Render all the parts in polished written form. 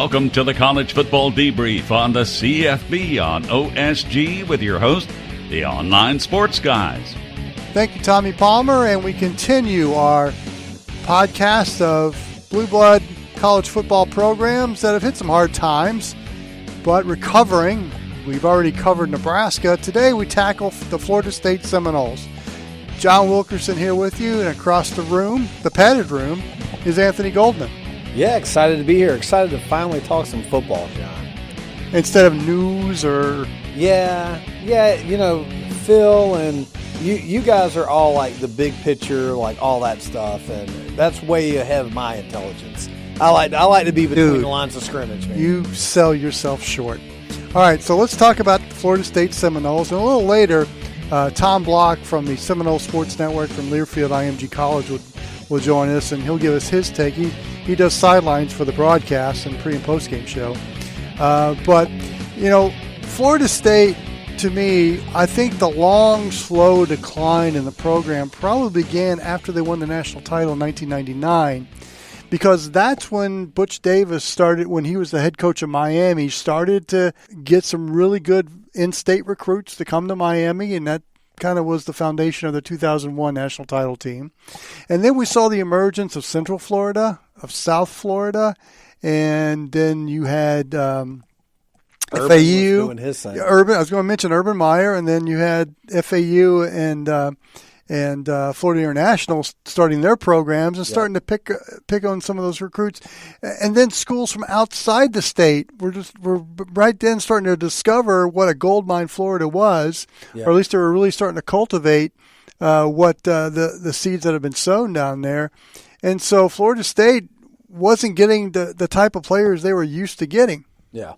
Welcome to the College Football Debrief on the CFB on OSG with your host, the Online Sports Guys. Thank you, Tommy Palmer, and we continue our podcast of Blue Blood college football programs that have hit some hard times, but recovering. We've already covered Nebraska. Today we tackle the Florida State Seminoles. John Wilkerson here with you, and across the room, the padded room, is Anthony Goldman. Yeah, excited to be here. Excited to finally talk some football, John. Instead of news or... Yeah, you know, Phil and you guys are all like the big picture, like all that stuff, and that's way ahead of my intelligence. I like to be between the lines of scrimmage, man. You sell yourself short. All right, so let's talk about the Florida State Seminoles. And a little later, Tom Block from the Seminole Sports Network from Learfield, IMG College, will join us, and he'll give us his take. He does sidelines for the broadcast and pre- and post-game show. But, you know, Florida State, to me, I think the long, slow decline in the program probably began after they won the national title in 1999, because that's when Butch Davis started, when he was the head coach of Miami, started to get some really good in-state recruits to come to Miami, and that kind of was the foundation of the 2001 national title team. And then we saw the emergence of Central Florida, of South Florida, and then you had FAU. Doing his thing. Urban. I was going to mention Urban Meyer, and then you had FAU and Florida International starting their programs and starting to pick on some of those recruits, and then schools from outside the state were right then starting to discover what a goldmine Florida was, or at least they were really starting to cultivate what the seeds that have been sown down there, and so Florida State wasn't getting the type of players they were used to getting. Yeah.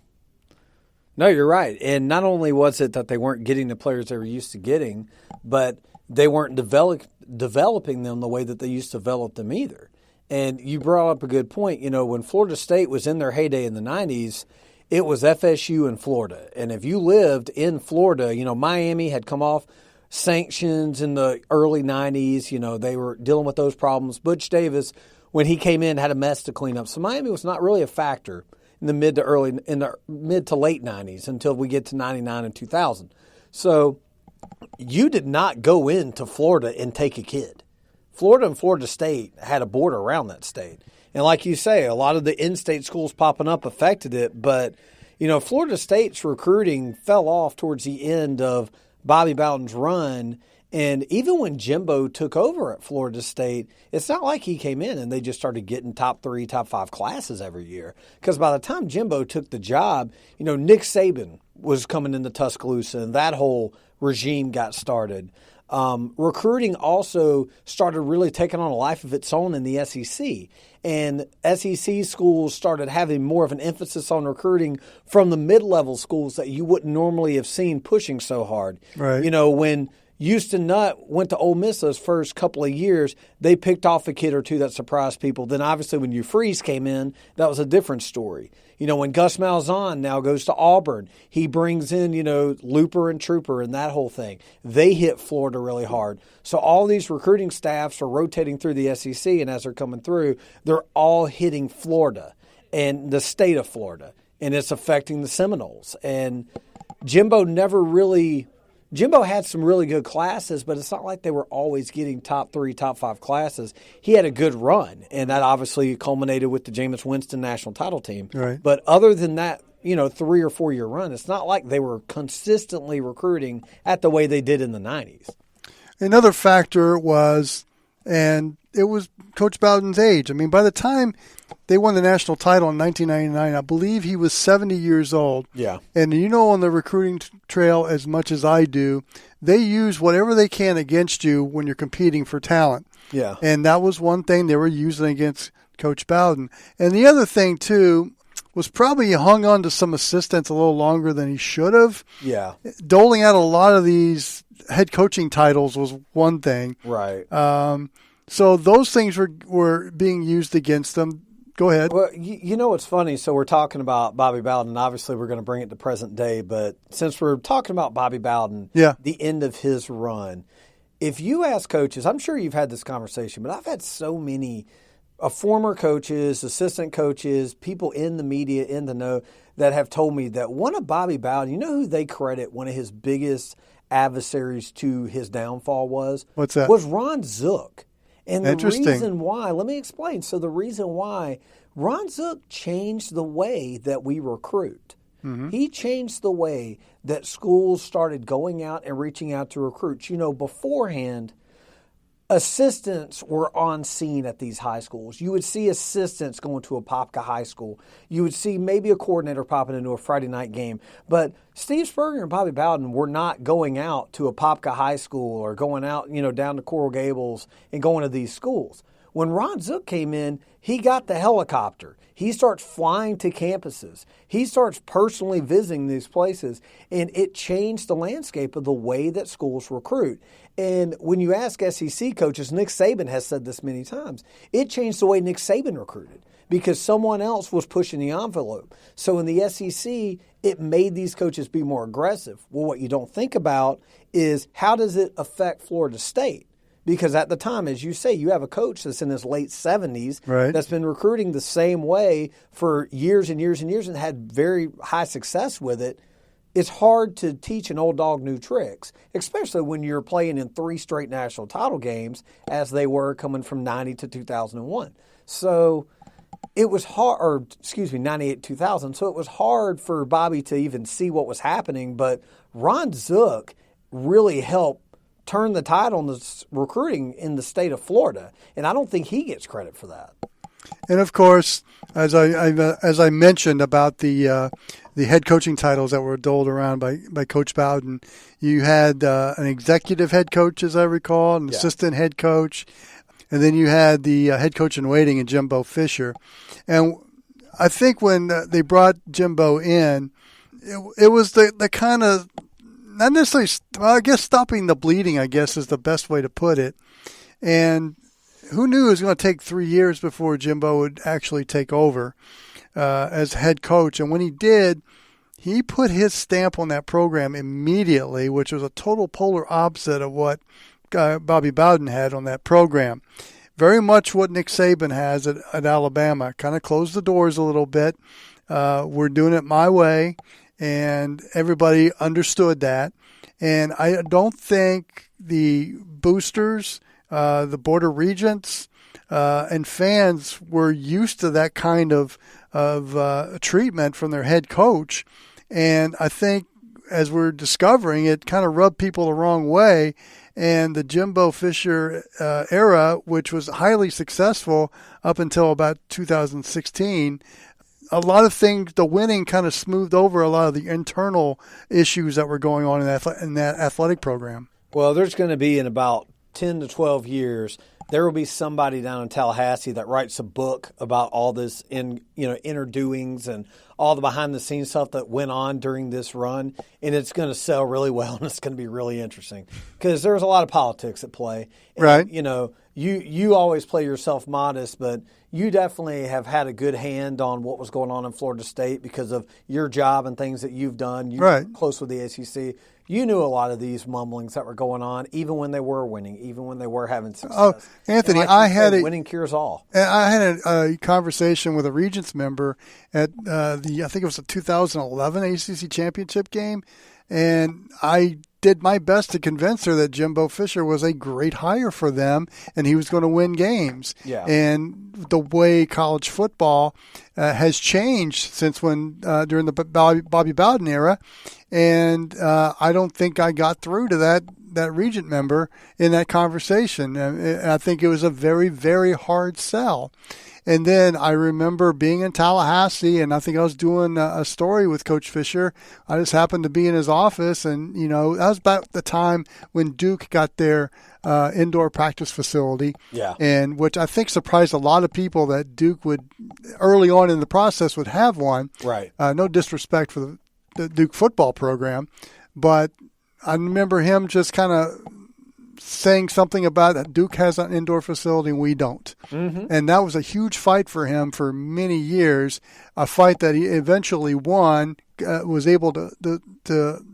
No, you're right, and not only was it that they weren't getting the players they were used to getting, but they weren't developing them the way that they used to develop them either. And you brought up a good point. You know, when Florida State was in their heyday in the 90s, it was FSU and Florida. And if you lived in Florida, you know, Miami had come off sanctions in the early 90s. You know, they were dealing with those problems. Butch Davis, when he came in, had a mess to clean up. So Miami was not really a factor in the mid to late 90s until we get to 99 and 2000. So you did not go into Florida and take a kid. Florida and Florida State had a border around that state. And like you say, a lot of the in-state schools popping up affected it. But, you know, Florida State's recruiting fell off towards the end of Bobby Bowden's run. And even when Jimbo took over at Florida State, it's not like he came in and they just started getting top 3, top 5 classes every year. Because by the time Jimbo took the job, you know, Nick Saban was coming into Tuscaloosa, and that whole regime got started. Recruiting also started really taking on a life of its own in the SEC. And SEC schools started having more of an emphasis on recruiting from the mid-level schools that you wouldn't normally have seen pushing so hard. Right. You know, when Houston Nutt went to Ole Miss those first couple of years, they picked off a kid or two that surprised people. Then obviously when Freeze came in, that was a different story. You know, when Gus Malzahn now goes to Auburn, he brings in, you know, Looper and Trooper and that whole thing. They hit Florida really hard. So all these recruiting staffs are rotating through the SEC, and as they're coming through, they're all hitting Florida and the state of Florida, and it's affecting the Seminoles. And Jimbo had some really good classes, but it's not like they were always getting top 3, top 5 classes. He had a good run, and that obviously culminated with the Jameis Winston national title team. Right. But other than that, you know, 3 or 4 year run, it's not like they were consistently recruiting at the way they did in the 90s. Another factor was, and it was Coach Bowden's age. I mean, by the time they won the national title in 1999, I believe he was 70 years old. Yeah. And you know, on the recruiting trail as much as I do, they use whatever they can against you when you're competing for talent. Yeah. And that was one thing they were using against Coach Bowden. And the other thing, too, was probably he hung on to some assistants a little longer than he should have. Yeah. Doling out a lot of these head coaching titles was one thing. Right. So those things were being used against them. Go ahead. Well, you know what's funny? So we're talking about Bobby Bowden, and obviously we're going to bring it to present day, but since we're talking about Bobby Bowden, the end of his run, if you ask coaches, I'm sure you've had this conversation, but I've had so many former coaches, assistant coaches, people in the media, in the know, that have told me that one of Bobby Bowden, you know who they credit one of his biggest adversaries to his downfall was? What's that? Was Ron Zook. And the Interesting. reason why, let me explain. So the reason why Ron Zook changed the way that we recruit. Mm-hmm. He changed the way that schools started going out and reaching out to recruits. You know, beforehand, assistants were on scene at these high schools. You would see assistants going to a Popka high school. You would see maybe a coordinator popping into a Friday night game. But Steve Spurrier and Bobby Bowden were not going out to a Popka high school or going out, you know, down to Coral Gables and going to these schools. When Ron Zook came in, he got the helicopter. He starts flying to campuses. He starts personally visiting these places, and it changed the landscape of the way that schools recruit. And when you ask SEC coaches, Nick Saban has said this many times, it changed the way Nick Saban recruited because someone else was pushing the envelope. So in the SEC, it made these coaches be more aggressive. Well, what you don't think about is how does it affect Florida State? Because at the time, as you say, you have a coach that's in his late 70s that's been recruiting the same way for years and years and years and had very high success with it. It's hard to teach an old dog new tricks, especially when you're playing in 3 straight national title games as they were coming from 90 to 2001. So it was hard, 98 2000. So it was hard for Bobby to even see what was happening. But Ron Zook really helped turn the tide on the recruiting in the state of Florida, and I don't think he gets credit for that. And of course, as I mentioned about the head coaching titles that were doled around by Coach Bowden, you had an executive head coach, as I recall, an assistant head coach, and then you had the head coach in waiting in Jimbo Fisher. And I think when they brought Jimbo in, it was the kind of not necessarily, well, I guess stopping the bleeding, I guess, is the best way to put it. And who knew it was going to take 3 years before Jimbo would actually take over as head coach. And when he did, he put his stamp on that program immediately, which was a total polar opposite of what Bobby Bowden had on that program. Very much what Nick Saban has at Alabama. Kind of closed the doors a little bit. We're doing it my way. And everybody understood that. And I don't think the boosters, the Board of Regents, and fans were used to that kind of treatment from their head coach. And I think as we're discovering, it kind of rubbed people the wrong way. And the Jimbo Fisher era, which was highly successful up until about 2016, a lot of things, the winning kind of smoothed over a lot of the internal issues that were going on in that athletic program. Well, there's going to be in about 10 to 12 years, there will be somebody down in Tallahassee that writes a book about all this inner doings and all the behind-the-scenes stuff that went on during this run, and it's going to sell really well, and it's going to be really interesting because there's a lot of politics at play. And, right. You know, you always play yourself modest, but you definitely have had a good hand on what was going on in Florida State because of your job and things that you've done. You're close with the SEC. You knew a lot of these mumblings that were going on, even when they were winning, even when they were having success. Oh, Anthony, winning cures all. I had a conversation with a Regents member at I think it was the 2011 ACC championship game, and I did my best to convince her that Jimbo Fisher was a great hire for them and he was going to win games. Yeah. And the way college football has changed since when during the Bobby Bowden era, and I don't think I got through to that Regent member in that conversation. I think it was a very, very hard sell. And then I remember being in Tallahassee, and I think I was doing a story with Coach Fisher. I just happened to be in his office, and, you know, that was about the time when Duke got their indoor practice facility. Yeah. And which I think surprised a lot of people that Duke would, early on in the process, would have one. Right. No disrespect for the Duke football program, but I remember him just kind of saying something about that Duke has an indoor facility and we don't. Mm-hmm. And that was a huge fight for him for many years, a fight that he eventually won, was able to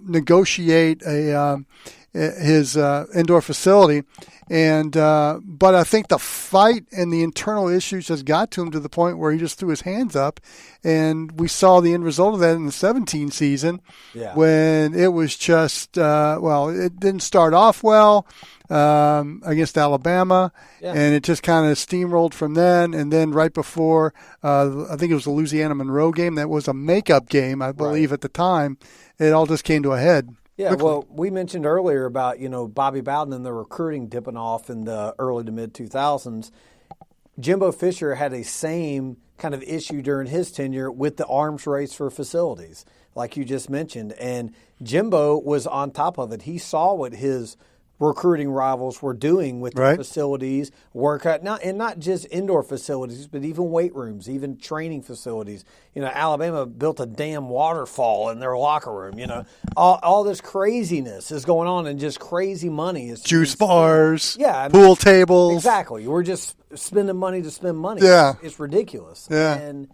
negotiate a his indoor facility. And but I think the fight and the internal issues just got to him to the point where he just threw his hands up, and we saw the end result of that in the 17 season, when it was just it didn't start off well against Alabama, and it just kind of steamrolled from then. And then right before, I think it was the Louisiana Monroe game, that was a makeup game, I believe, at the time. It all just came to a head. Yeah, well, we mentioned earlier about, Bobby Bowden and the recruiting dipping off in the early to mid-2000s. Jimbo Fisher had a same kind of issue during his tenure with the arms race for facilities, like you just mentioned. And Jimbo was on top of it. He saw what his recruiting rivals were doing with the facilities, workout, not just indoor facilities, but even weight rooms, even training facilities. Alabama built a damn waterfall in their locker room. All this craziness is going on, and just crazy money is juice bars, pool tables. Exactly. We're just spending money to spend money. Yeah, it's ridiculous. Yeah. And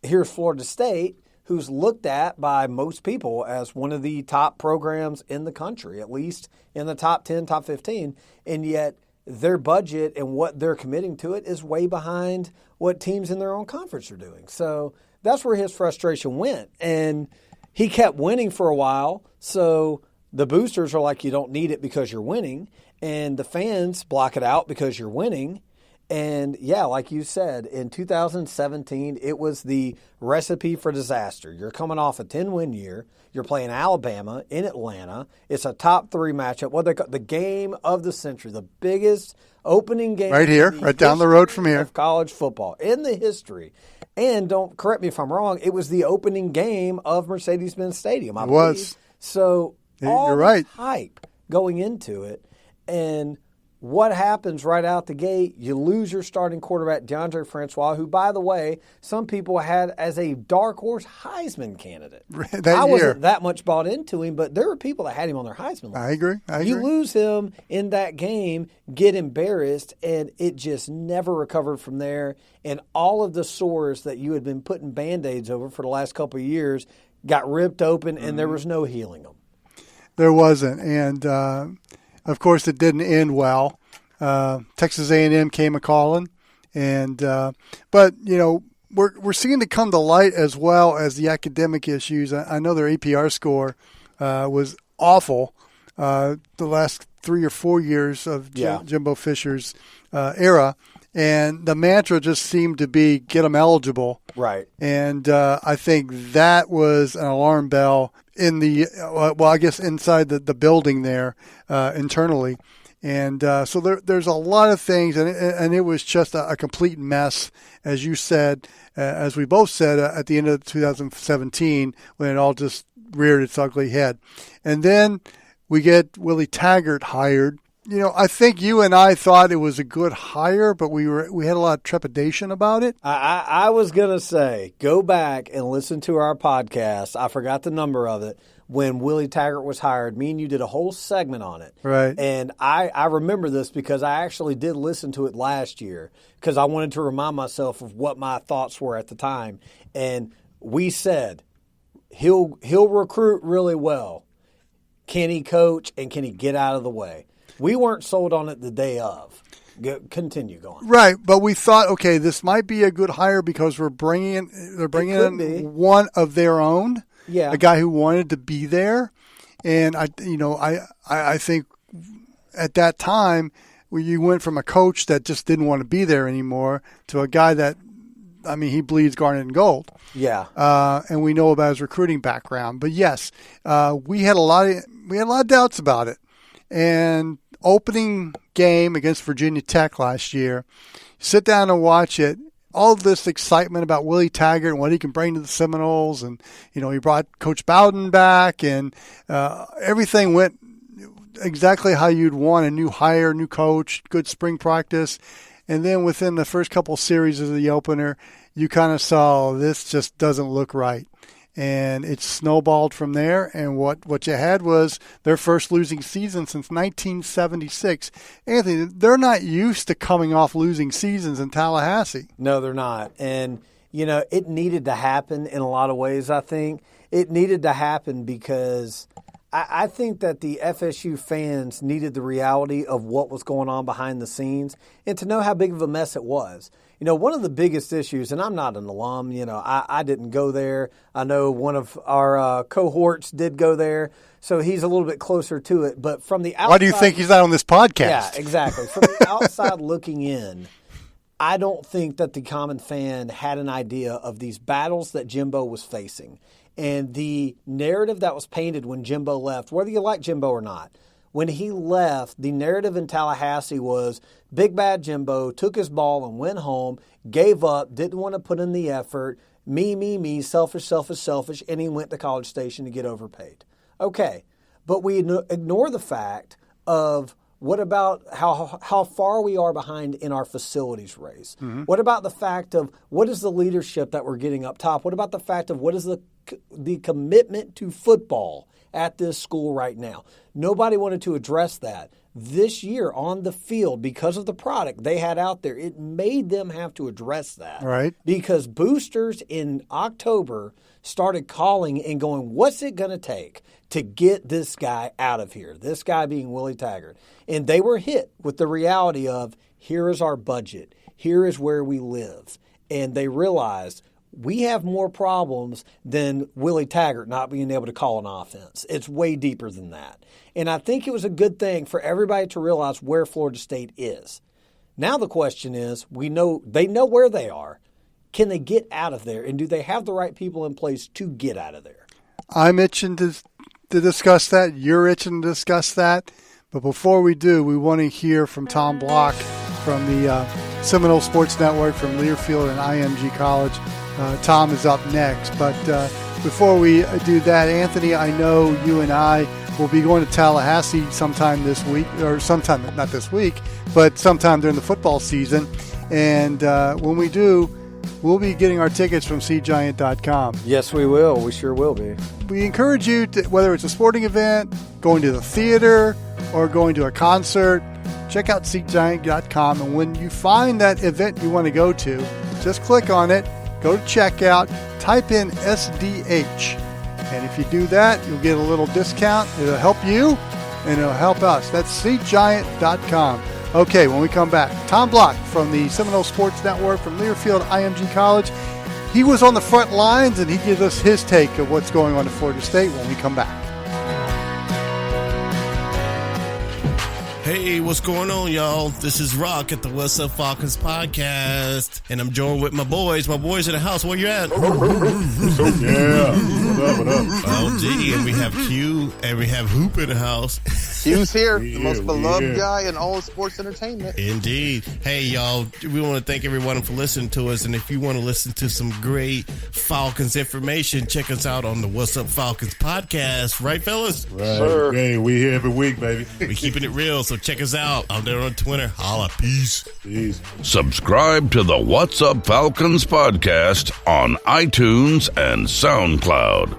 here's Florida State, who's looked at by most people as one of the top programs in the country, at least in the top 10, top 15, and yet their budget and what they're committing to it is way behind what teams in their own conference are doing. So that's where his frustration went. And he kept winning for a while, so the boosters are like, you don't need it because you're winning, and the fans block it out because you're winning. And, like you said, in 2017, it was the recipe for disaster. You're coming off a 10-win year. You're playing Alabama in Atlanta. It's a top 3 matchup. What they call the game of the century, the biggest opening game. Right here, right down the road from here. Of college football in the history. And don't correct me if I'm wrong, it was the opening game of Mercedes-Benz Stadium, I believe. It was. So all you're right. hype going into it. And what happens right out the gate? You lose your starting quarterback, DeAndre Francois, who, by the way, some people had as a dark horse Heisman candidate. I wasn't that much bought into him, but there were people that had him on their Heisman list. I agree. You lose him in that game, get embarrassed, and it just never recovered from there. And all of the sores that you had been putting Band-Aids over for the last couple of years got ripped open, and there was no healing them. There wasn't. And of course, it didn't end well. Texas A&M came a-calling, and but we're seeing it come to light as well as the academic issues. I know their APR score was awful the last 3 or 4 years of Jimbo Fisher's era, and the mantra just seemed to be get them eligible. Right. And I think that was an alarm bell in the I guess inside the building there internally. And so there's a lot of things, and it was just a complete mess, as you said, as we both said at the end of 2017, when it all just reared its ugly head. And then we get Willie Taggart hired. I think you and I thought it was a good hire, but we had a lot of trepidation about it. I was going to say, go back and listen to our podcast. I forgot the number of it. When Willie Taggart was hired, me and you did a whole segment on it. Right. And I remember this because I actually did listen to it last year because I wanted to remind myself of what my thoughts were at the time. And we said, he'll recruit really well. Can he coach and can he get out of the way? We weren't sold on it the day of. Continue going. Right, but we thought, okay, this might be a good hire because they're bringing in one of their own. Yeah. A guy who wanted to be there. And I think at that time you went from a coach that just didn't want to be there anymore to a guy that, he bleeds garnet and gold. Yeah. And we know about his recruiting background. But yes, we had a lot of doubts about it. And opening game against Virginia Tech last year, sit down and watch it. All this excitement about Willie Taggart and what he can bring to the Seminoles, and he brought Coach Bowden back, and everything went exactly how you'd want: a new hire, new coach, good spring practice, and then within the first couple series of the opener, you kind of saw this just doesn't look right, and it snowballed from there. And what you had was their first losing season since 1976. Anthony, they're not used to coming off losing seasons in Tallahassee. No, they're not. And, it needed to happen in a lot of ways, I think. It needed to happen because I think that the FSU fans needed the reality of what was going on behind the scenes and to know how big of a mess it was. One of the biggest issues, and I'm not an alum, I didn't go there. I know one of our cohorts did go there, so he's a little bit closer to it. But from the outside. Why do you think he's not on this podcast? Yeah, exactly. From the outside looking in, I don't think that the common fan had an idea of these battles that Jimbo was facing. And the narrative that was painted when Jimbo left, whether you like Jimbo or not, when he left, the narrative in Tallahassee was big bad Jimbo took his ball and went home, gave up, didn't want to put in the effort, me, selfish, and he went to College Station to get overpaid. Okay, but we ignore the fact of what about how far we are behind in our facilities race? Mm-hmm. What about the fact of what is the leadership that we're getting up top? What about the fact of what is the commitment to football at this school right now? Nobody wanted to address that. This year on the field, because of the product they had out there, it made them have to address that. Right. Because boosters in October started calling and going, what's it going to take to get this guy out of here? This guy being Willie Taggart. And they were hit with the reality of, here is our budget. Here is where we live. And they realized we have more problems than Willie Taggart not being able to call an offense. It's way deeper than that. And I think it was a good thing for everybody to realize where Florida State is. Now the question is, they know where they are. Can they get out of there? And do they have the right people in place to get out of there? I'm itching to discuss that. You're itching to discuss that. But before we do, we want to hear from Tom Block from the Seminole Sports Network from Learfield and IMG College. Tom is up next. But before we do that, Anthony, I know you and I will be going to Tallahassee sometime this week, or sometime, not this week, but sometime during the football season. And when we do, we'll be getting our tickets from SeatGiant.com. Yes, we will. We sure will be. We encourage you, to, whether it's a sporting event, going to the theater, or going to a concert, check out SeatGiant.com. And when you find that event you want to go to, just click on it, go to checkout, type in SDH. And if you do that, you'll get a little discount. It'll help you, and it'll help us. That's SeatGiant.com. Okay, when we come back, Tom Block from the Seminole Sports Network from Learfield, IMG College. He was on the front lines, and he gives us his take of what's going on at Florida State when we come back. Hey, what's going on, y'all? This is Rock at the What's Up Falcons podcast, and I'm joined with my boys. My boys in the house. Where you at? Yeah. What up? LG, and we have Q, and we have Hoop in the house. Q's here, the most beloved guy in all of sports entertainment. Indeed. Hey, y'all, we want to thank everyone for listening to us, and if you want to listen to some great Falcons information, check us out on the What's Up Falcons podcast. Right, fellas? Right. Sir. Hey, we here every week, baby. We keeping it real, so check us out there on Twitter. Holla. Peace. Subscribe to the What's Up Falcons podcast on iTunes and SoundCloud.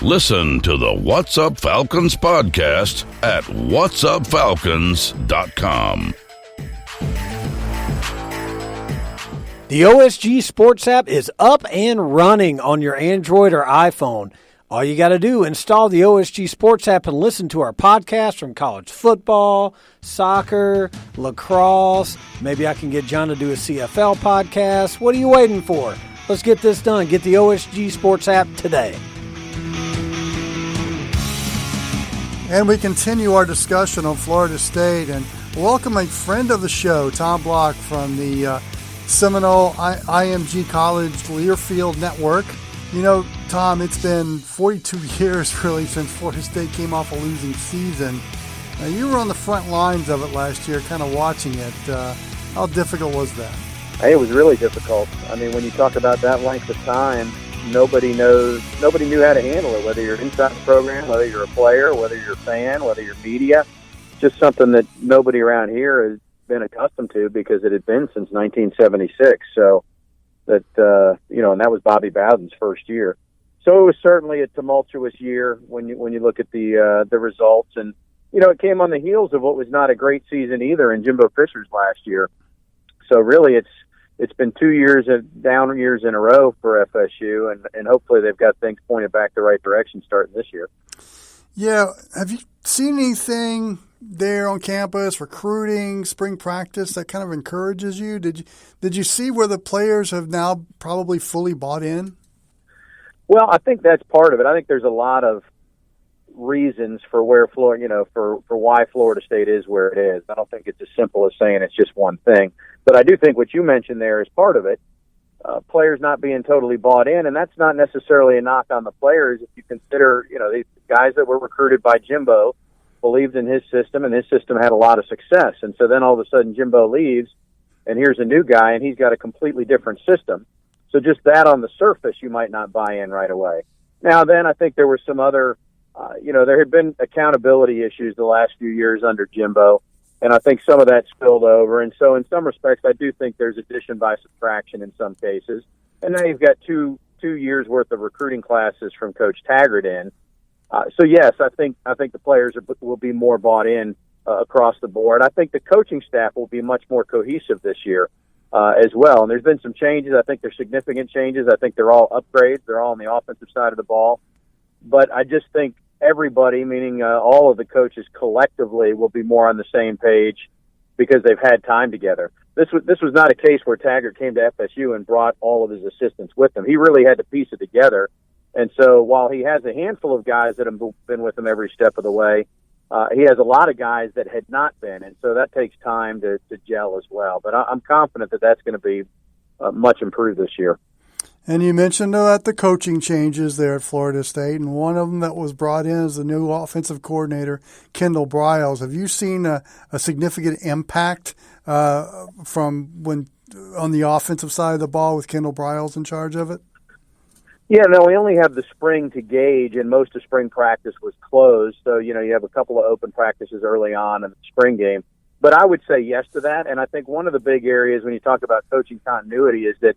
Listen to the What's Up Falcons podcast at whatsupfalcons.com. The OSG Sports app is up and running on your Android or iPhone. All you got to do, install the OSG Sports app and listen to our podcast from college football, soccer, lacrosse. Maybe I can get John to do a CFL podcast. What are you waiting for? Let's get this done. Get the OSG Sports app today. And we continue our discussion on Florida State and welcome a friend of the show, Tom Block from the Seminole IMG College Learfield Network. You know, Tom, it's been 42 years really since Florida State came off a losing season. You were on the front lines of it last year, kind of watching it. How difficult was that? Hey, it was really difficult. I mean, when you talk about that length of time, nobody knew how to handle it, whether you're inside the program, whether you're a player, whether you're a fan, whether you're media. Just something that nobody around here has been accustomed to because it had been since 1976. So that, and that was Bobby Bowden's first year. So it was certainly a tumultuous year when you look at the results. And, it came on the heels of what was not a great season either in Jimbo Fisher's last year. So really it's been 2 years of down years in a row for FSU, and hopefully they've got things pointed back the right direction starting this year. Yeah. Have you seen anything there on campus, recruiting, spring practice, that kind of encourages you? Did you see where the players have now probably fully bought in? Well, I think that's part of it. I think there's a lot of reasons for where Florida, for why Florida State is where it is. I don't think it's as simple as saying it's just one thing. But I do think what you mentioned there is part of it. Players not being totally bought in, and that's not necessarily a knock on the players. If you consider, these guys that were recruited by Jimbo believed in his system, and his system had a lot of success. And so then all of a sudden Jimbo leaves, and here's a new guy, and he's got a completely different system. So just that on the surface, you might not buy in right away. Now then, I think there were some other, there had been accountability issues the last few years under Jimbo, and I think some of that spilled over. And so in some respects, I do think there's addition by subtraction in some cases. And now you've got two years worth of recruiting classes from Coach Taggart in. So yes, I think the players will be more bought in across the board. I think the coaching staff will be much more cohesive this year as well. And there's been some changes. I think they're significant changes. I think they're all upgrades. They're all on the offensive side of the ball. But I just think everybody, meaning all of the coaches collectively, will be more on the same page because they've had time together. This was not a case where Taggart came to FSU and brought all of his assistants with him. He really had to piece it together. And so while he has a handful of guys that have been with him every step of the way, he has a lot of guys that had not been. And so that takes time to gel as well. But I'm confident that that's going to be much improved this year. And you mentioned that the coaching changes there at Florida State, and one of them that was brought in is the new offensive coordinator, Kendall Briles. Have you seen a significant impact from when on the offensive side of the ball with Kendall Briles in charge of it? Yeah, no, we only have the spring to gauge, and most of spring practice was closed. So, you have a couple of open practices early on in the spring game. But I would say yes to that, and I think one of the big areas when you talk about coaching continuity is that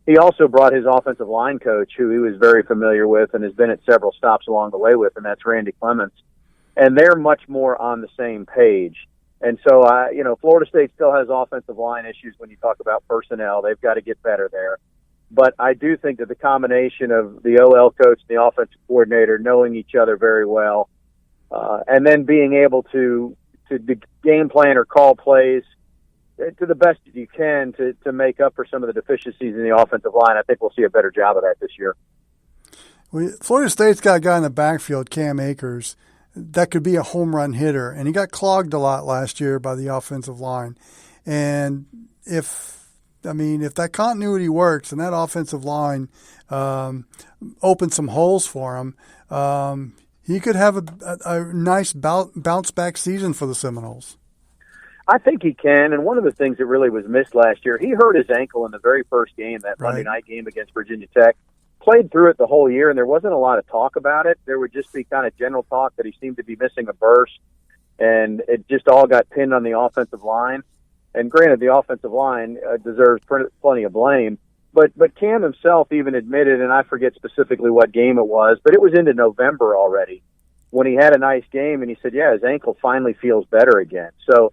he also brought his offensive line coach, who he was very familiar with and has been at several stops along the way with, and that's Randy Clements. And they're much more on the same page. And so, Florida State still has offensive line issues when you talk about personnel. They've got to get better there. But I do think that the combination of the OL coach and the offensive coordinator knowing each other very well, and then being able to game plan or call plays to the best that you can to make up for some of the deficiencies in the offensive line, I think we'll see a better job of that this year. Well, Florida State's got a guy in the backfield, Cam Akers, that could be a home run hitter, and he got clogged a lot last year by the offensive line. And if that continuity works and that offensive line opens some holes for him, he could have a nice bounce back season for the Seminoles. I think he can, and one of the things that really was missed last year, he hurt his ankle in the very first game, that Monday night game against Virginia Tech. Played through it the whole year, and there wasn't a lot of talk about it. There would just be kind of general talk that he seemed to be missing a burst, and it just all got pinned on the offensive line. And granted, the offensive line deserves plenty of blame, but Cam himself even admitted, and I forget specifically what game it was, but it was into November already when he had a nice game, and he said, yeah, his ankle finally feels better again. So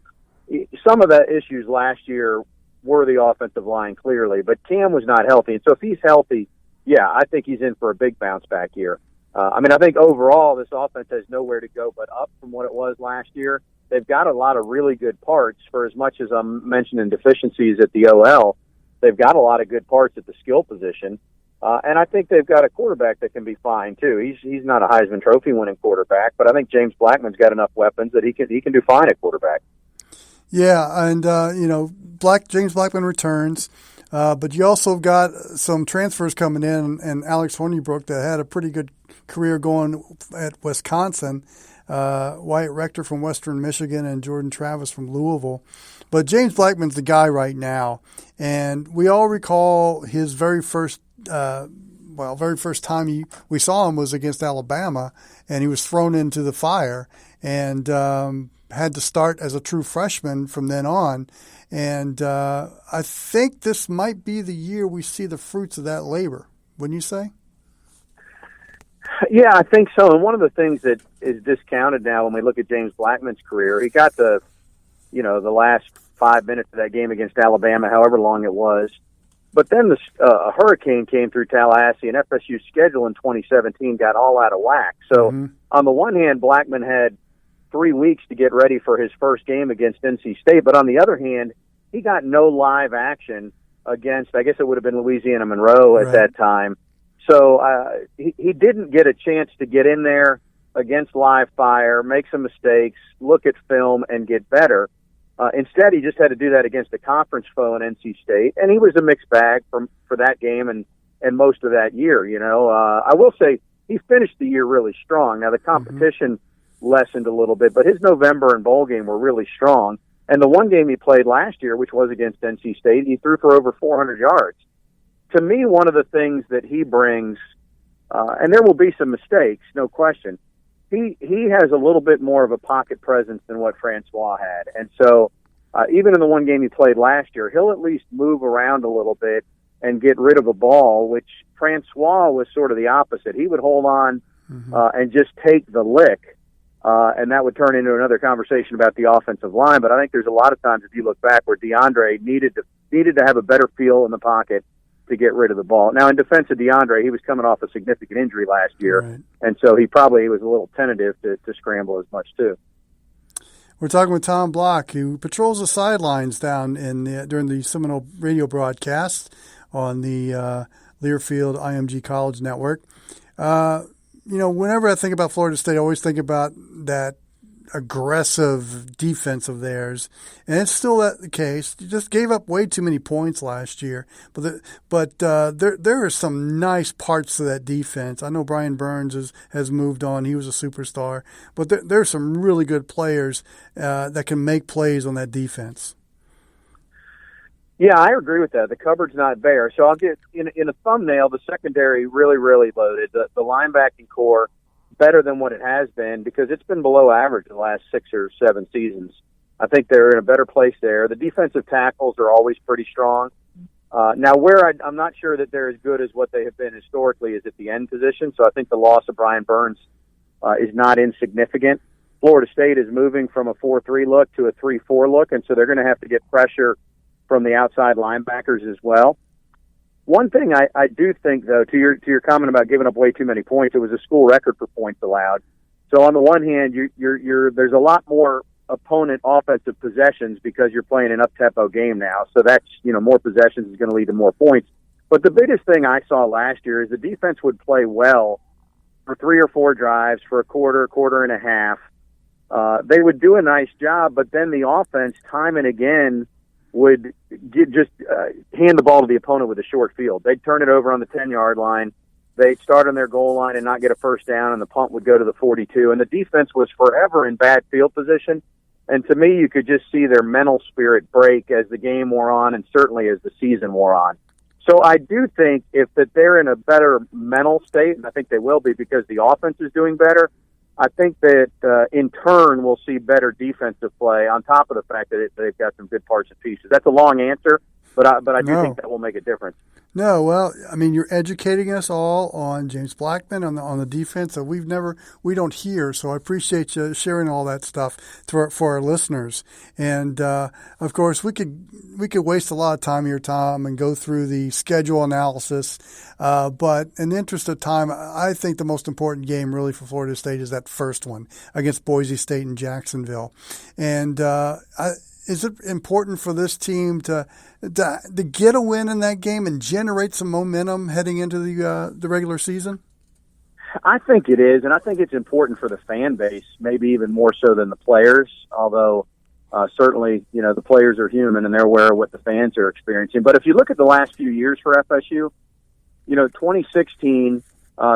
some of the issues last year were the offensive line, clearly, but Cam was not healthy. And so if he's healthy, yeah, I think he's in for a big bounce back year. I think overall this offense has nowhere to go but up from what it was last year. They've got a lot of really good parts for as much as I'm mentioning deficiencies at the OL. They've got a lot of good parts at the skill position. And I think they've got a quarterback that can be fine, too. He's not a Heisman Trophy winning quarterback, but I think James Blackman's got enough weapons that he can do fine at quarterback. Yeah, and, James Blackman returns. But you also got some transfers coming in, and Alex Hornibrook that had a pretty good career going at Wisconsin, Wyatt Rector from Western Michigan, and Jordan Travis from Louisville. But James Blackman's the guy right now, and we all recall his very first time we saw him was against Alabama, and he was thrown into the fire and had to start as a true freshman from then on. And I think this might be the year we see the fruits of that labor, wouldn't you say? Yeah, I think so. And one of the things that is discounted now when we look at James Blackman's career, he got the last 5 minutes of that game against Alabama, however long it was. But then a hurricane came through Tallahassee, and FSU's schedule in 2017 got all out of whack. So on the one hand, Blackman had 3 weeks to get ready for his first game against NC State. But on the other hand, he got no live action against, I guess it would have been Louisiana Monroe at that time. So he didn't get a chance to get in there against live fire, make some mistakes, look at film, and get better. Instead, he just had to do that against a conference foe in NC State, and he was a mixed bag for that game and most of that year. I will say he finished the year really strong. Now, the competition lessened a little bit, but his November and bowl game were really strong. And the one game he played last year, which was against NC State, he threw for over 400 yards. To me, one of the things that he brings, and there will be some mistakes, no question, he has a little bit more of a pocket presence than what Francois had. And so even in the one game he played last year, he'll at least move around a little bit and get rid of a ball, which Francois was sort of the opposite. He would hold on and just take the lick, and that would turn into another conversation about the offensive line. But I think there's a lot of times, if you look back, where DeAndre needed to have a better feel in the pocket to get rid of the ball. Now, in defense of DeAndre, he was coming off a significant injury last year, and so he probably was a little tentative to scramble as much too. We're talking with Tom Block, who patrols the sidelines down during the Seminole radio broadcast on the Learfield IMG College network. Whenever I think about Florida State, I always think about that aggressive defense of theirs, and it's still the case. You just gave up way too many points last year, but there are some nice parts to that defense. I know Brian Burns has moved on; he was a superstar, but there are some really good players that can make plays on that defense. Yeah, I agree with that. The cupboard's not bare, so I'll get in a thumbnail. The secondary really, really loaded. The linebacking core better than what it has been because it's been below average the last 6 or 7 seasons. I think they're in a better place there. The defensive tackles are always pretty strong. Now, where I'm not sure that they're as good as what they have been historically is at the end position, so I think the loss of Brian Burns is not insignificant. Florida State is moving from a 4-3 look to a 3-4 look, and so they're going to have to get pressure from the outside linebackers as well. One thing I do think, though, to your comment about giving up way too many points, it was a school record for points allowed. So on the one hand, there's a lot more opponent offensive possessions because you're playing an up-tempo game now. So that's, more possessions is going to lead to more points. But the biggest thing I saw last year is the defense would play well for 3 or 4 drives for a quarter and a half. They would do a nice job, but then the offense, time and again, would hand the ball to the opponent with a short field. They'd turn it over on the 10-yard line. They'd start on their goal line and not get a first down, and the punt would go to the 42. And the defense was forever in bad field position. And to me, you could just see their mental spirit break as the game wore on and certainly as the season wore on. So I do think that they're in a better mental state, and I think they will be because the offense is doing better, I think that in turn we'll see better defensive play on top of the fact that they've got some good parts and pieces. That's a long answer, but I do think that will make a difference. No, well, I mean, you're educating us all on James Blackman on the defense that we don't hear. So I appreciate you sharing all that stuff for our listeners. And of course, we could waste a lot of time here, Tom, and go through the schedule analysis. But in the interest of time, I think the most important game really for Florida State is that first one against Boise State in Jacksonville. And is it important for this team to get a win in that game and generate some momentum heading into the regular season? I think it is, and I think it's important for the fan base, maybe even more so than the players, although certainly, the players are human and they're aware of what the fans are experiencing. But if you look at the last few years for FSU, 2016,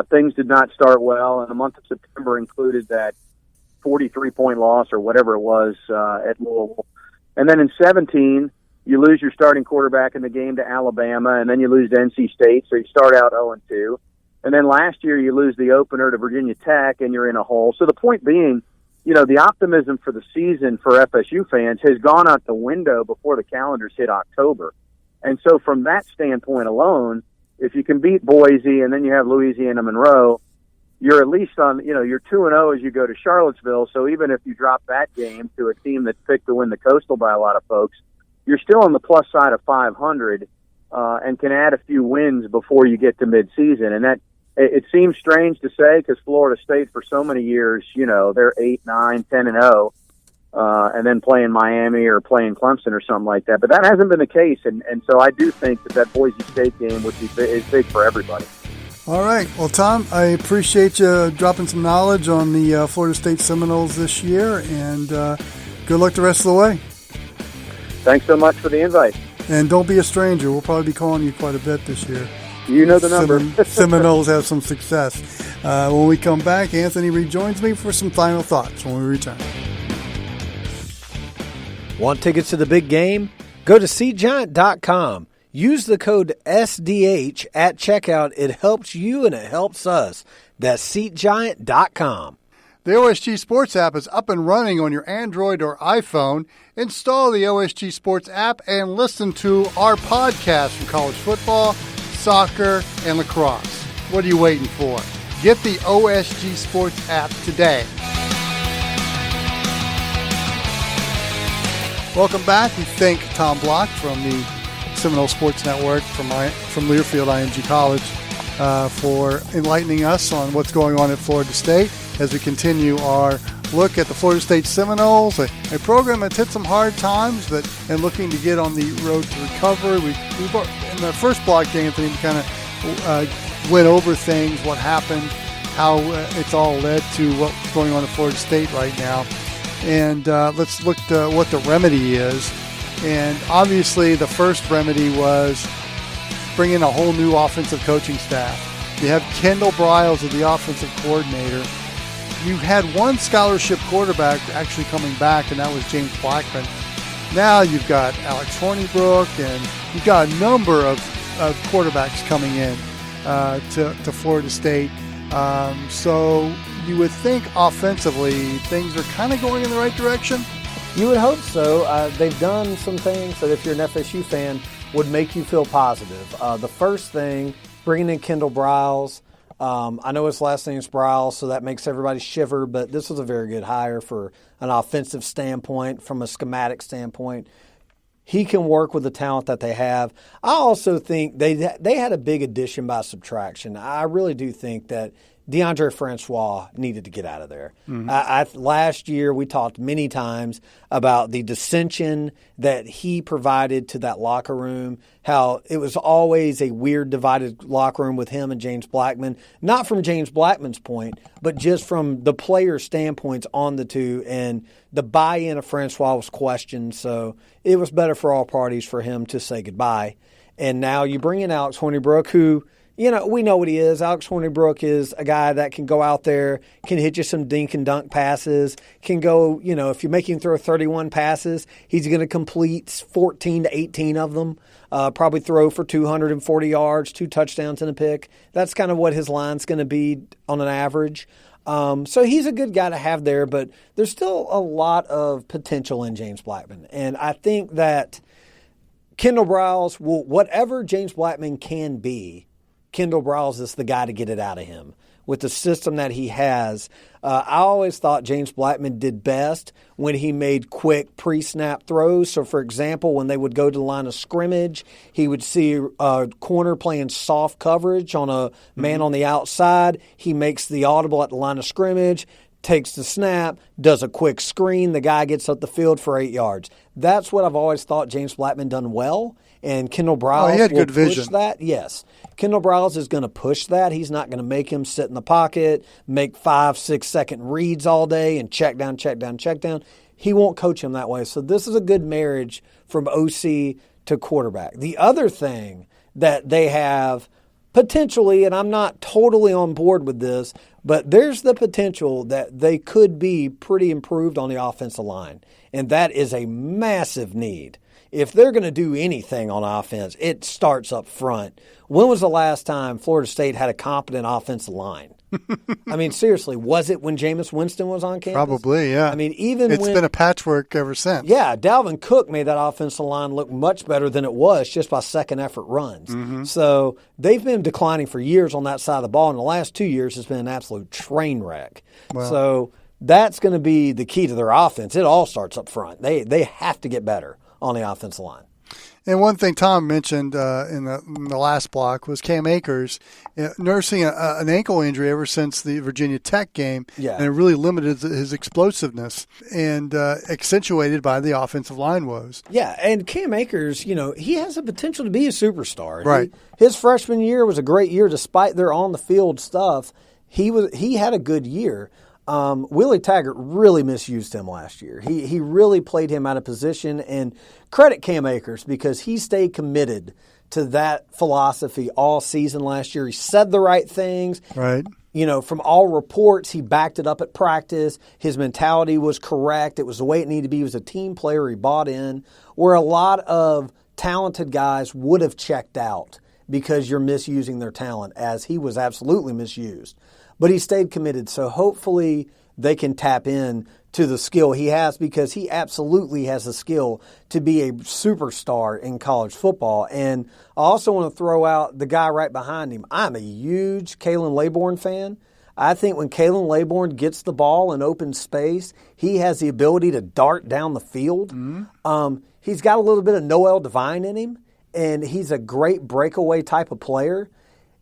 things did not start well, and the month of September included that 43-point loss or whatever it was at Louisville. And then in 17, you lose your starting quarterback in the game to Alabama, and then you lose to NC State, so you start out 0-2. And then last year you lose the opener to Virginia Tech, and you're in a hole. So the point being, the optimism for the season for FSU fans has gone out the window before the calendars hit October. And so from that standpoint alone, if you can beat Boise and then you have Louisiana Monroe, you're at least on, you're 2-0 as you go to Charlottesville. So even if you drop that game to a team that's picked to win the Coastal by a lot of folks, you're still on the plus side of 500. and can add a few wins before you get to midseason. And that it seems strange to say because Florida State for so many years, they're 8, 9, 10-0, and then playing Miami or playing Clemson or something like that. But that hasn't been the case, and so I do think that Boise State game is big for everybody. All right. Well, Tom, I appreciate you dropping some knowledge on the Florida State Seminoles this year, and good luck the rest of the way. Thanks so much for the invite. And don't be a stranger. We'll probably be calling you quite a bit this year. You know the number. Seminoles have some success. When we come back, Anthony rejoins me for some final thoughts when we return. Want tickets to the big game? Go to SeatGiant.com. Use the code SDH at checkout. It helps you and it helps us. That's SeatGiant.com. The OSG Sports app is up and running on your Android or iPhone. Install the OSG Sports app and listen to our podcast from college football, soccer, and lacrosse. What are you waiting for? Get the OSG Sports app today. Welcome back. We thank Tom Block from the Seminole Sports Network from Learfield, IMG College, for enlightening us on what's going on at Florida State as we continue our look at the Florida State Seminoles, a program that's hit some hard times and looking to get on the road to recovery. We in the first block, Anthony, we kind of went over things, what happened, how it's all led to what's going on at Florida State right now. And let's look to what the remedy is. And obviously the first remedy was bring in a whole new offensive coaching staff. You have Kendall Briles as the offensive coordinator. You had one scholarship quarterback actually coming back, and that was James Blackman. Now you've got Alex Hornibrook, and you've got a number of quarterbacks coming in to Florida State. So you would think offensively things are kind of going in the right direction. You would hope so. They've done some things that if you're an FSU fan would make you feel positive. The first thing, bringing in Kendall Briles. I know his last name's Briles, so that makes everybody shiver, but this was a very good hire for an offensive standpoint, from a schematic standpoint. He can work with the talent that they have. I also think they had a big addition by subtraction. I really do think that DeAndre Francois needed to get out of there. Mm-hmm. Last year, we talked many times about the dissension that he provided to that locker room, how it was always a weird divided locker room with him and James Blackman. Not from James Blackman's point, but just from the player standpoints on the two. And the buy-in of Francois was questioned, so it was better for all parties for him to say goodbye. And now you bring in Alex Hornibrook, who – we know what he is. Alex Hornibrook is a guy that can go out there, can hit you some dink and dunk passes, can go, if you make him throw 31 passes, he's going to complete 14 to 18 of them, probably throw for 240 yards, 2 touchdowns and a pick. That's kind of what his line's going to be on an average. So he's a good guy to have there, but there's still a lot of potential in James Blackman. And I think that Kendall Briles will, whatever James Blackman can be, Kendall Briles is the guy to get it out of him. With the system that he has, I always thought James Blackman did best when he made quick pre-snap throws. So, for example, when they would go to the line of scrimmage, he would see a corner playing soft coverage on a man on the outside. He makes the audible at the line of scrimmage, takes the snap, does a quick screen. The guy gets up the field for 8 yards. That's what I've always thought James Blackman done well. And Kendall Briles he had will good vision. push that. Yes. Kendall Briles is going to push that. He's not going to make him sit in the pocket, make 5-6 second reads all day and check down. He won't coach him that way. So this is a good marriage from OC to quarterback. The other thing that they have potentially, and I'm not totally on board with this, but there's the potential that they could be pretty improved on the offensive line. And that is a massive need. If they're going to do anything on offense, it starts up front. When was the last time Florida State had a competent offensive line? I mean, seriously, was it when Jameis Winston was on campus? Probably, yeah. I mean, it's been a patchwork ever since. Yeah, Dalvin Cook made that offensive line look much better than it was just by second effort runs. Mm-hmm. So they've been declining for years on that side of the ball, and the last 2 years has been an absolute train wreck. Wow. So that's going to be the key to their offense. It all starts up front. They have to get better on the offensive line. And one thing Tom mentioned in the last block was Cam Akers nursing an ankle injury ever since the Virginia Tech game, and it really limited his explosiveness and accentuated by the offensive line woes. Yeah, and Cam Akers, he has the potential to be a superstar. Right. His freshman year was a great year despite their on-the-field stuff. He had a good year. Willie Taggart really misused him last year. He really played him out of position, and credit Cam Akers because he stayed committed to that philosophy all season last year. He said the right things. Right. From all reports, he backed it up at practice. His mentality was correct. It was the way it needed to be. He was a team player. He bought in. Where a lot of talented guys would have checked out because you're misusing their talent, as he was absolutely misused. But he stayed committed, so hopefully they can tap in to the skill he has because he absolutely has the skill to be a superstar in college football. And I also want to throw out the guy right behind him. I'm a huge Kalen Laborn fan. I think when Kalen Laborn gets the ball in open space, he has the ability to dart down the field. Mm-hmm. He's got a little bit of Noel Devine in him, and he's a great breakaway type of player.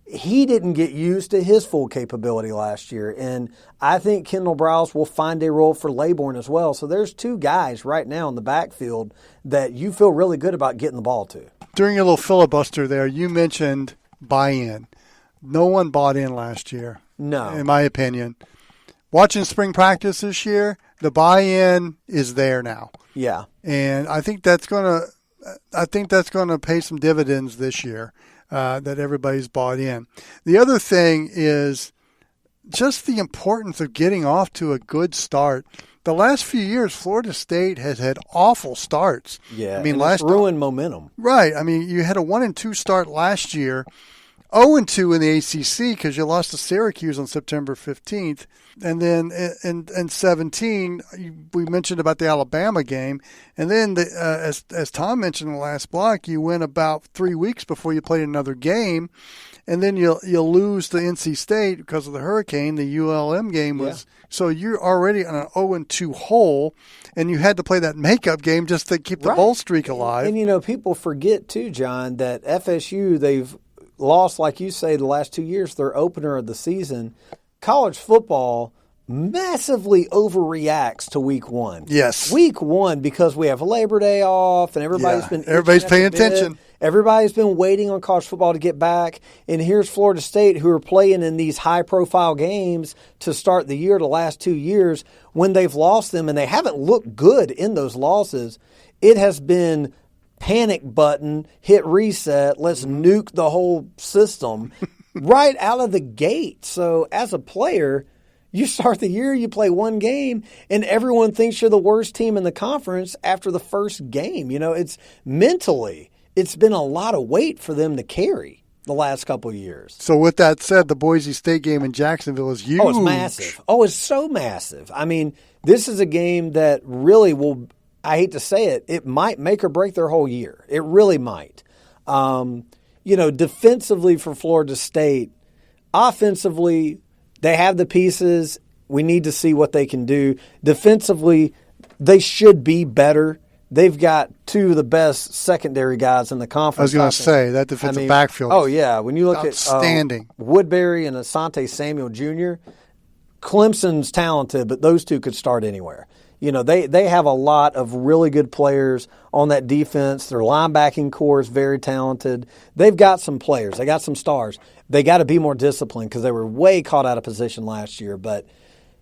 He didn't get used to his full capability last year, and I think Kendall Browse will find a role for Laborn as well. So there's two guys right now in the backfield that you feel really good about getting the ball to. During your little filibuster there, you mentioned buy-in. No one bought in last year, no, in my opinion. Watching spring practice this year, the buy-in is there now. Yeah, and I think that's going to pay some dividends this year. That everybody's bought in. The other thing is just the importance of getting off to a good start. The last few years, Florida State has had awful starts. Yeah, it's ruined momentum. Right. I mean, you had a 1-2 start last year, 0-2 in the ACC because you lost to Syracuse on September 15th. And then in 17, we mentioned about the Alabama game. And then, as Tom mentioned in the last block, you went about 3 weeks before you played another game. And then you'll lose to NC State because of the hurricane. The ULM game was so you're already on an 0-2 hole, and you had to play that makeup game just to keep the bowl streak alive. And people forget too, John, that FSU, they've lost, like you say, the last 2 years, their opener of the season. College football massively overreacts to week one. Yes. Week one, because we have Labor Day off and everybody's paying attention. Everybody's been waiting on college football to get back. And here's Florida State, who are playing in these high-profile games to start the year, the last 2 years, when they've lost them and they haven't looked good in those losses. It has been panic button, hit reset, let's nuke the whole system right out of the gate. So as a player, you start the year, you play one game, and everyone thinks you're the worst team in the conference after the first game. It's mentally, it's been a lot of weight for them to carry the last couple of years. So with that said, the Boise State game in Jacksonville is huge. Oh, it's massive. Oh, it's so massive. I mean, this is a game that really will, I hate to say it, it might make or break their whole year. It really might. Defensively for Florida State, offensively, they have the pieces. We need to see what they can do. Defensively, they should be better. They've got two of the best secondary guys in the conference. I was going to say, that defensive backfield. Oh, yeah. When you look outstanding. At Woodbury and Asante Samuel Jr., Clemson's talented, but those two could start anywhere. They have a lot of really good players on that defense. Their linebacking core is very talented. They've got some players. They got some stars. They got to be more disciplined because they were way caught out of position last year. But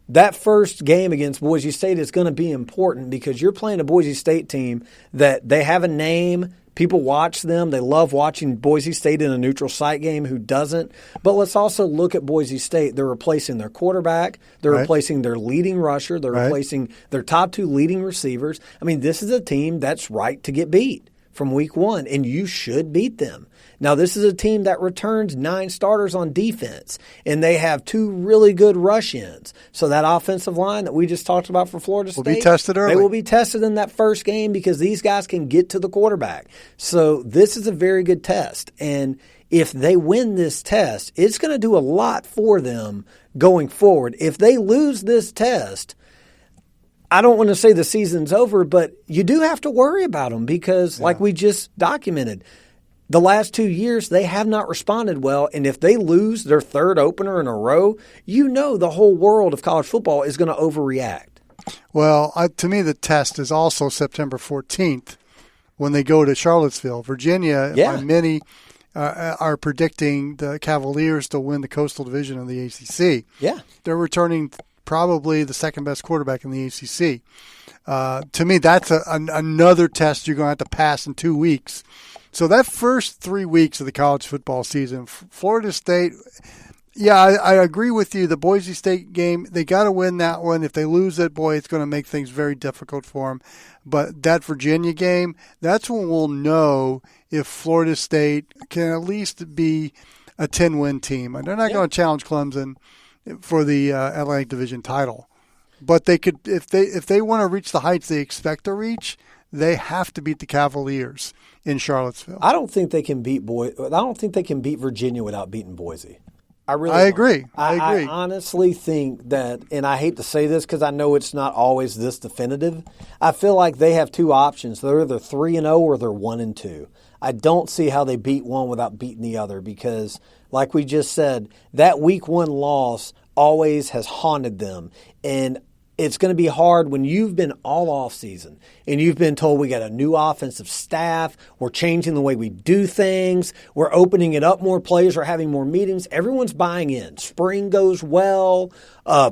that first game against Boise State is going to be important because you're playing a Boise State team that they have a name. People watch them. They love watching Boise State in a neutral site game. Who doesn't? But let's also look at Boise State. They're replacing their quarterback. They're replacing their leading rusher. They're replacing their top two leading receivers. I mean, this is a team that's right to get beat from week one, and you should beat them. Now, this is a team that returns 9 starters on defense, and they have 2 really good rush-ins. So that offensive line that we just talked about for Florida State, will be tested early. They will be tested in that first game because these guys can get to the quarterback. So this is a very good test. And if they win this test, it's going to do a lot for them going forward. If they lose this test, I don't want to say the season's over, but you do have to worry about them because, like we just documented, the last 2 years they have not responded well. And if they lose their third opener in a row, the whole world of college football is going to overreact. Well, to me, the test is also September 14th when they go to Charlottesville. Virginia, by many, are predicting the Cavaliers to win the Coastal Division of the ACC. Yeah. They're returning probably the second-best quarterback in the ACC. To me, that's another test you're going to have to pass in 2 weeks. So that first 3 weeks of the college football season, Florida State – I agree with you. The Boise State game, they got to win that one. If they lose it, boy, it's going to make things very difficult for them. But that Virginia game, that's when we'll know if Florida State can at least be a 10-win team. And they're not going to challenge Clemson for the Atlantic Division title. But they could, if they want to reach the heights they expect to reach, they have to beat the Cavaliers in Charlottesville. I don't think they can beat Virginia without beating Boise. I agree. I honestly think that, and I hate to say this because I know it's not always this definitive. I feel like they have two options. They're either 3-0 or they're 1-2. I don't see how they beat one without beating the other because, like we just said, that week 1 loss always has haunted them. And it's going to be hard when you've been all off season and you've been told we got a new offensive staff, we're changing the way we do things, we're opening it up more, players are having more meetings, everyone's buying in. Spring goes well,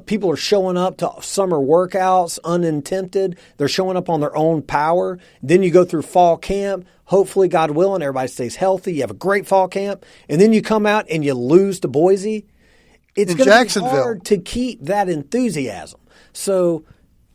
people are showing up to summer workouts unintented, they're showing up on their own power. Then you go through fall camp, hopefully, God willing, everybody stays healthy, you have a great fall camp, and then you come out and you lose to Boise. It's going to be hard to keep that enthusiasm. So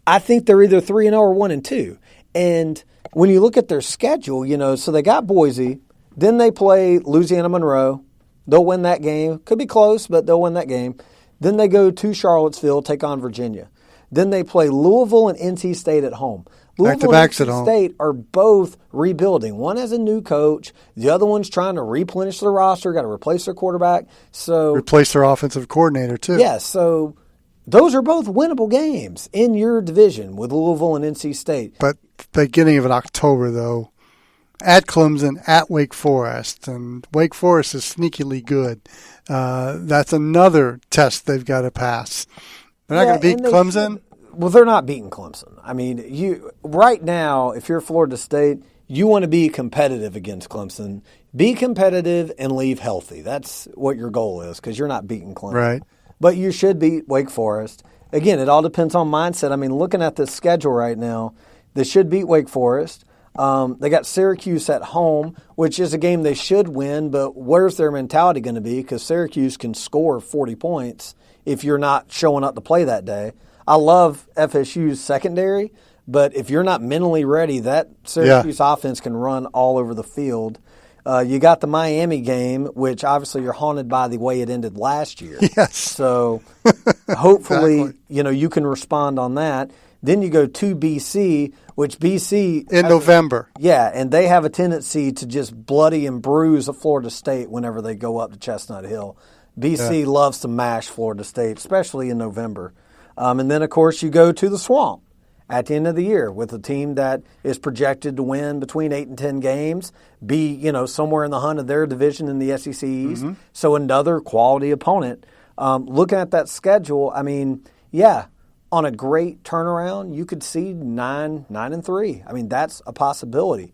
I think they're either 3-0 or 1-2. And when you look at their schedule, so they got Boise, then they play Louisiana Monroe. They'll win that game. Could be close, but they'll win that game. Then they go to Charlottesville, take on Virginia. Then they play Louisville and NC State at home. Louisville and NC State are both rebuilding. One has a new coach. The other one's trying to replenish their roster, got to replace their quarterback. So replace their offensive coordinator, too. Yeah, so those are both winnable games in your division with Louisville and NC State. But beginning of October, though, at Clemson, at Wake Forest, and Wake Forest is sneakily good. That's another test they've got to pass. They're not going to beat Clemson. Well, they're not beating Clemson. I mean, right now, if you're Florida State, you want to be competitive against Clemson. Be competitive and leave healthy. That's what your goal is because you're not beating Clemson. Right. But you should beat Wake Forest. Again, it all depends on mindset. I mean, looking at this schedule right now, they should beat Wake Forest. They got Syracuse at home, which is a game they should win, but where's their mentality going to be? Because Syracuse can score 40 points if you're not showing up to play that day. I love FSU's secondary, but if you're not mentally ready, that Syracuse offense can run all over the field. You got the Miami game, which obviously you're haunted by the way it ended last year. Yes. So hopefully, you can respond on that. Then you go to BC, which BC in November. Yeah, and they have a tendency to just bloody and bruise Florida State whenever they go up to Chestnut Hill. BC loves to mash Florida State, especially in November. And then, of course, you go to the Swamp at the end of the year with a team that is projected to win between 8 and 10 games, be somewhere in the hunt of their division in the SEC East. Mm-hmm. So another quality opponent. Looking at that schedule, I mean, on a great turnaround, you could see 9-3. I mean, that's a possibility.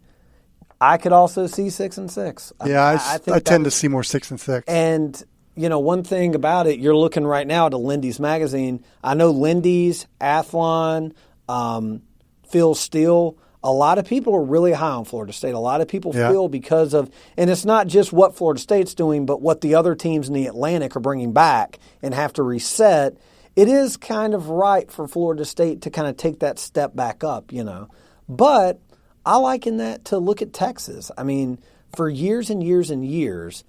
I could also see 6-6. Yeah, I tend to see more 6-6. And one thing about it, you're looking right now at a Lindy's magazine. I know Lindy's, Athlon, Phil Steele, a lot of people are really high on Florida State. A lot of people feel because of, and it's not just what Florida State's doing, but what the other teams in the Atlantic are bringing back and have to reset. It is kind of right for Florida State to kind of take that step back up, But I liken that to look at Texas. I mean, for years and years and years,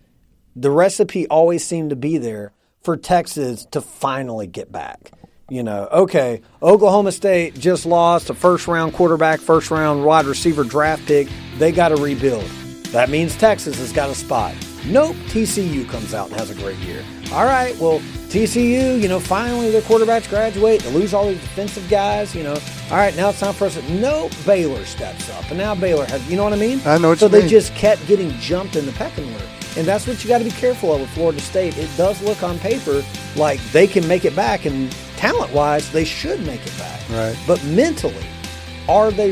the recipe always seemed to be there for Texas to finally get back. Okay, Oklahoma State just lost a first-round quarterback, first-round wide receiver draft pick. They got to rebuild. That means Texas has got a spot. Nope, TCU comes out and has a great year. All right, well, TCU, finally their quarterbacks graduate. They lose all these defensive guys, All right, now it's time for us. Nope, Baylor steps up. And now Baylor has, you know what I mean? I know what so you mean. So they just kept getting jumped in the pecking order. And that's what you got to be careful of with Florida State. It does look on paper like they can make it back, and talent-wise, they should make it back. Right. But mentally, are they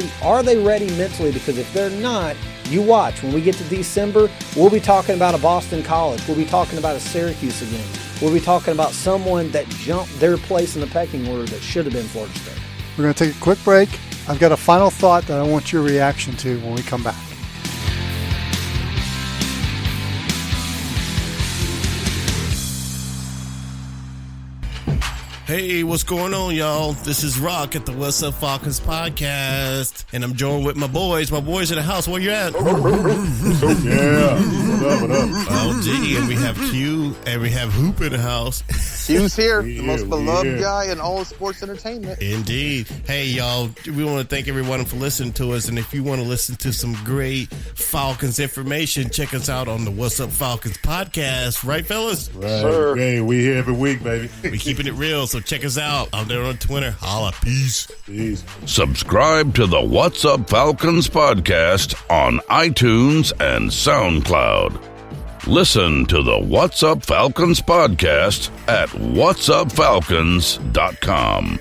ready mentally? Because if they're not, you watch. When we get to December, we'll be talking about a Boston College. We'll be talking about a Syracuse again. We'll be talking about someone that jumped their place in the pecking order that should have been Florida State. We're going to take a quick break. I've got a final thought that I want your reaction to when we come back. Hey, what's going on, y'all? This is Rock at the What's Up Falcons podcast, and I'm joined with my boys. My boys in the house. Where you at? Yeah. What up? Oh, gee, and we have Q, and we have Hoop in the house. Q's here, the most beloved guy in all of sports entertainment. Indeed. Hey, y'all, we want to thank everyone for listening to us, and if you want to listen to some great Falcons information, check us out on the What's Up Falcons podcast. Right, fellas? Right. Sir. Hey, we here every week, baby. We keeping it real, so check us out. I'm there on Twitter. Holla. Peace. Subscribe to the What's Up Falcons podcast on iTunes and SoundCloud. Listen to the What's Up Falcons podcast at whatsupfalcons.com.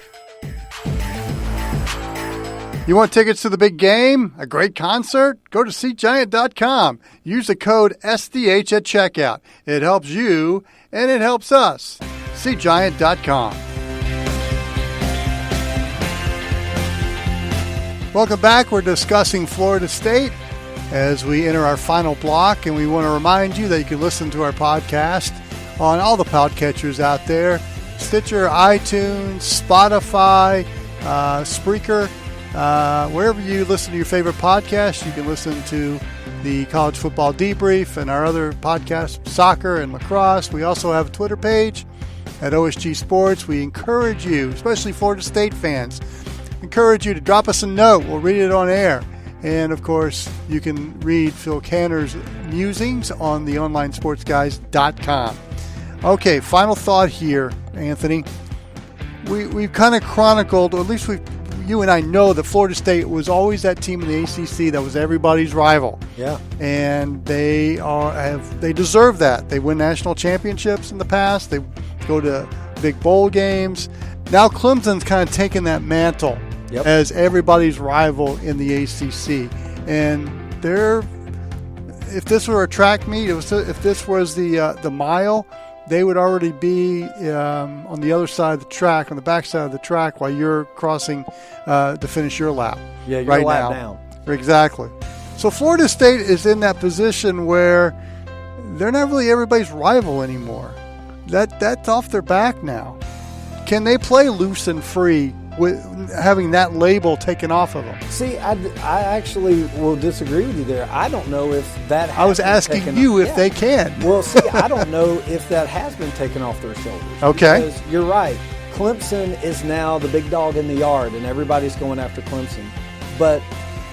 You want tickets to the big game? A great concert? Go to SeatGiant.com. Use the code SDH at checkout. It helps you, and it helps us. SeatGiant.com. Welcome back. We're discussing Florida State as we enter our final block, and we want to remind you that you can listen to our podcast on all the podcatchers out there: Stitcher, iTunes, Spotify, Spreaker. Wherever you listen to your favorite podcast, you can listen to the College Football Debrief and our other podcasts, soccer and lacrosse. We also have a Twitter page at OSG Sports. We encourage you, especially Florida State fans, encourage you to drop us a note. We'll read it on air. And, of course, you can read Phil Canner's musings on the onlinesportsguys.com. Okay, final thought here, Anthony. We've kind of chronicled, or at least you and I know, that Florida State was always that team in the ACC that was everybody's rival. Yeah. And they deserve that. They win national championships in the past. They go to big bowl games. Now Clemson's kind of taken that mantle. Yep. As everybody's rival in the ACC. And if this were a track meet, if this was the mile, they would already be on the other side of the track, on the back side of the track, while you're crossing to finish your lap. Yeah, you're right a lap now. down. Exactly. So Florida State is in that position where they're not really everybody's rival anymore. That's off their back now. Can they play loose and free with having that label taken off of them? See, I actually will disagree with you there. I don't know if that has I was asking you if they can. Well, see, I don't know if that has been taken off their shoulders. Okay. Because you're right. Clemson is now the big dog in the yard, and everybody's going after Clemson. But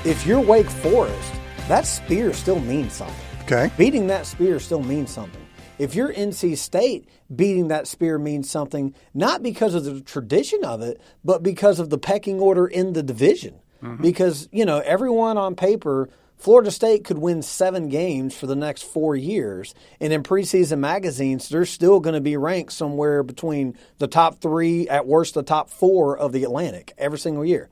if you're Wake Forest, that spear still means something. Okay. Beating that spear still means something. If you're NC State, beating that spear means something, not because of the tradition of it, but because of the pecking order in the division. Mm-hmm. Because, everyone on paper, Florida State could win 7 games for the next 4 years. And in preseason magazines, they're still going to be ranked somewhere between the top 3, at worst the top 4 of the Atlantic every single year.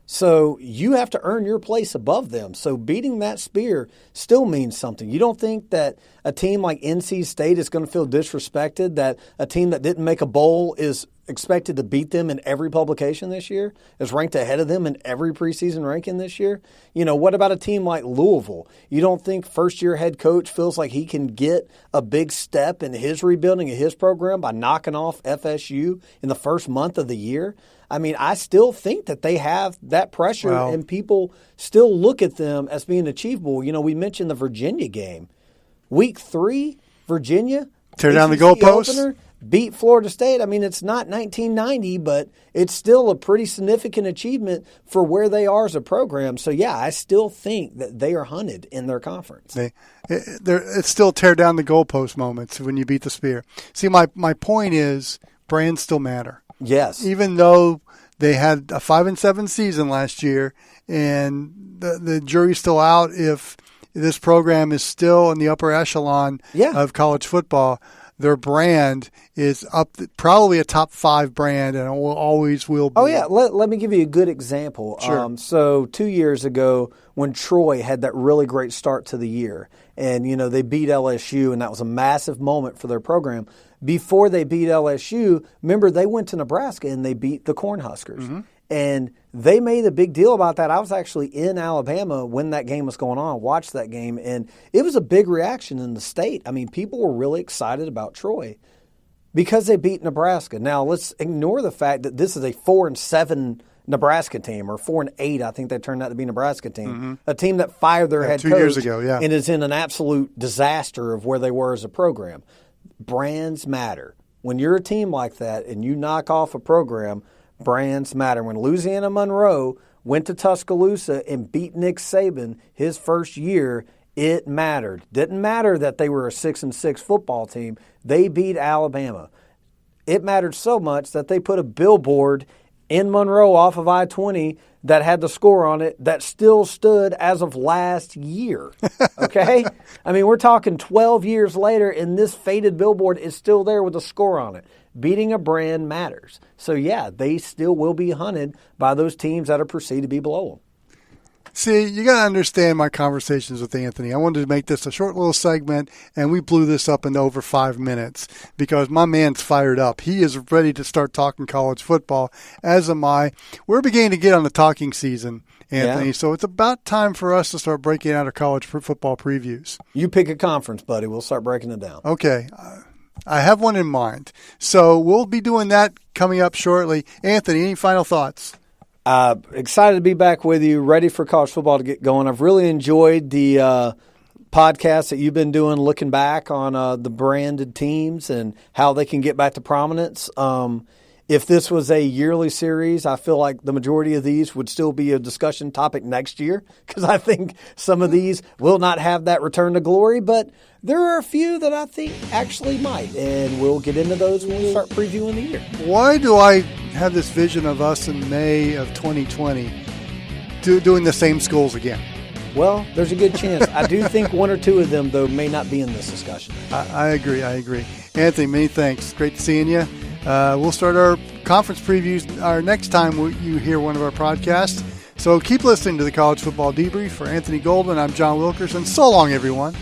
So you have to earn your place above them. So beating that spear still means something. You don't think that a team like NC State is going to feel disrespected, that a team that didn't make a bowl is expected to beat them in every publication this year, is ranked ahead of them in every preseason ranking this year? What about a team like Louisville? You don't think first-year head coach feels like he can get a big step in his rebuilding of his program by knocking off FSU in the first month of the year? I mean, I still think that they have that pressure, and people still look at them as being achievable. We mentioned the Virginia game. Week 3, Virginia. Tear down the goalposts. beat Florida State. I mean, it's not 1990, but it's still a pretty significant achievement for where they are as a program. So, yeah, I still think that they are hunted in their conference. It's still tear down the goalpost moments when you beat the Spear. See, my point is brands still matter. Yes. Even though they had a 5-7 season last year, and the jury's still out if this program is still in the upper echelon of college football. Their brand is up, probably a top 5 brand, and it always will be. Oh, yeah. Let me give you a good example. Sure. So 2 years ago, when Troy had that really great start to the year, and, they beat LSU, and that was a massive moment for their program. Before they beat LSU, remember, they went to Nebraska and they beat the Cornhuskers. Mm-hmm. And they made a big deal about that. I was actually in Alabama when that game was going on, watched that game, and it was a big reaction in the state. I mean, people were really excited about Troy because they beat Nebraska. Now, let's ignore the fact that this is a 4-7 Nebraska team, or 4-8, I think they turned out to be Nebraska team, a team that fired their head 2 coach years ago, and is in an absolute disaster of where they were as a program. Brands matter. When you're a team like that and you knock off a program, brands matter. When Louisiana Monroe went to Tuscaloosa and beat Nick Saban his first year, it mattered. Didn't matter that they were a 6-6 football team. They beat Alabama. It mattered so much that they put a billboard in Monroe off of I-20 that had the score on it that still stood as of last year. Okay? I mean, we're talking 12 years later, and this faded billboard is still there with a score on it. Beating a brand matters. So, yeah, they still will be hunted by those teams that are perceived to be below them. See, you got to understand my conversations with Anthony. I wanted to make this a short little segment, and we blew this up in over 5 minutes because my man's fired up. He is ready to start talking college football, as am I. We're beginning to get on the talking season, Anthony, so it's about time for us to start breaking out our college football previews. You pick a conference, buddy. We'll start breaking it down. Okay. I have one in mind. So we'll be doing that coming up shortly. Anthony, any final thoughts? Excited to be back with you, ready for college football to get going. I've really enjoyed the podcast that you've been doing, looking back on the branded teams and how they can get back to prominence. If this was a yearly series, I feel like the majority of these would still be a discussion topic next year because I think some of these will not have that return to glory, but there are a few that I think actually might, and we'll get into those when we start previewing the year. Why do I have this vision of us in May of 2020 doing the same schools again? Well, there's a good chance. I do think one or two of them, though, may not be in this discussion. I agree. Anthony, many thanks. Great seeing you. We'll start our conference previews our next time you hear one of our podcasts. So keep listening to the College Football Debrief. For Anthony Goldman, I'm John Wilkerson. So long, everyone.